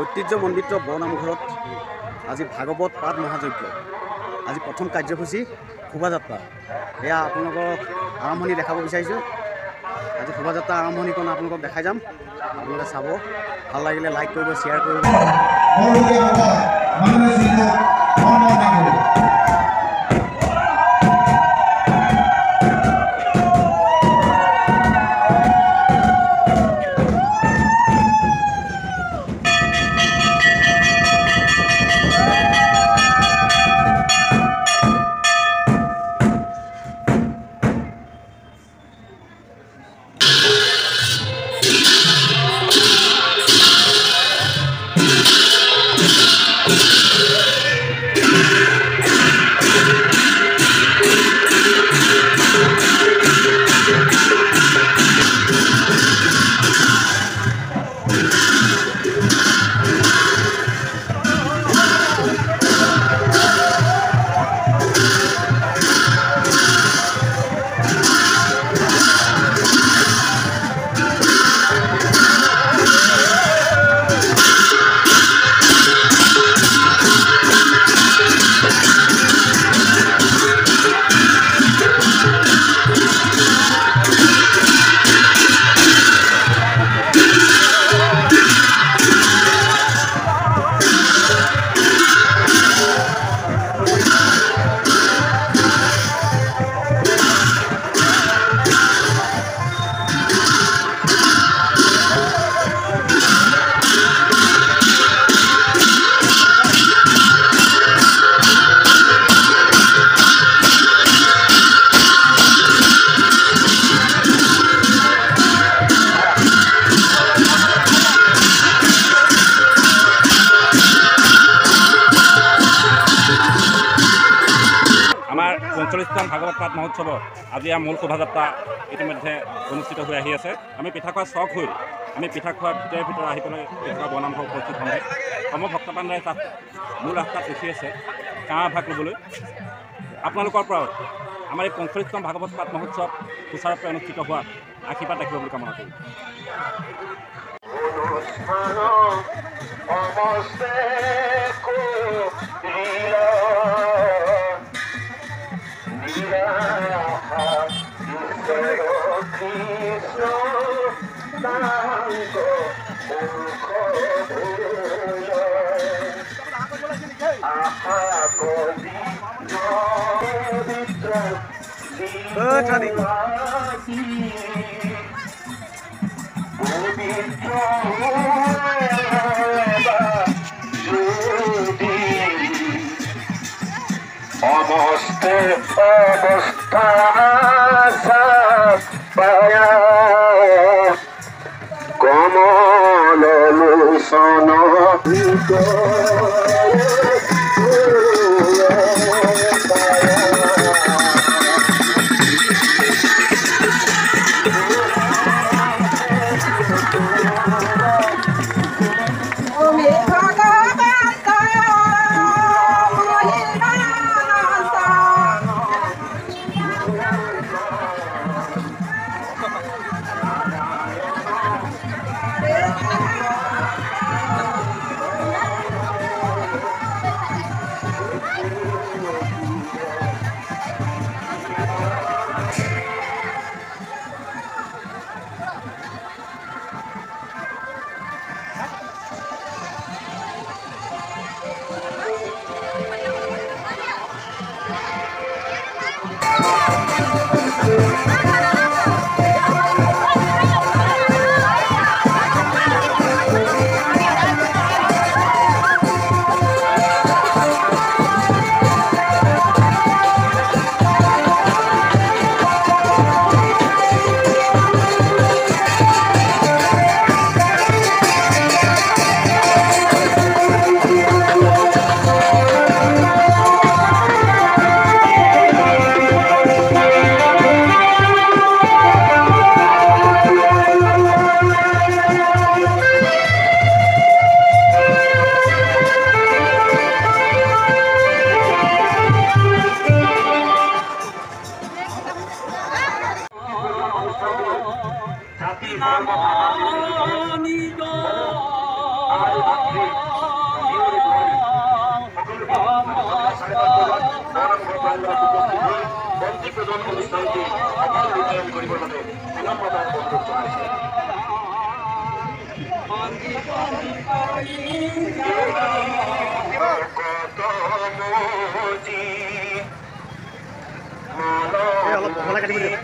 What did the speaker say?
ঐতিহ্যমণ্ডিত বৰনামঘৰত আজি ভাগৱত পাঠ মহাযজ্ঞ। আজি প্ৰথম কাৰ্যসূচী শোভাযাত্ৰা। এয়া আপোনালোকক আৰম্ভণি দেখাব বিচাৰিছোঁ। আজি শোভাযাত্ৰা আৰম্ভণিকণ আপোনালোকক দেখাই যাম। আপোনালোকে চাব, ভাল লাগিলে লাইক কৰিব, শ্বেয়াৰ কৰিব। আমাৰ ৪৫তম ভাগৱত পাঠ মহোৎসৱৰ আজি মূল শোভাযাত্ৰা ইতিমধ্যে অনুষ্ঠিত হৈ আহি আছে। আমি পিঠা খোৱা চখ হৈ আমি পিঠা খোৱাৰ ভিতৰত আহি পেলাই পিঠা খোৱা বৰনামঘৰ উপস্থিত হওঁ। সম ভক্তপ্ৰাণ ৰাইজ তাত মূল ৰাস্তাত ৰখি আছে কাঁহ ভাগ ল'বলৈ। আপোনালোকৰ পৰাও আমাৰ এই ৪৫তম ভাগৱত পাঠ মহোৎসৱ সুচাৰুৰূপে অনুষ্ঠিত হোৱাত আশীৰ্বাদ ৰাখিব বুলি কামনা কৰোঁ। অমস্তে অবস্থা পায়া কমল লোচন অলপ বহলাই কাটিব লাগিব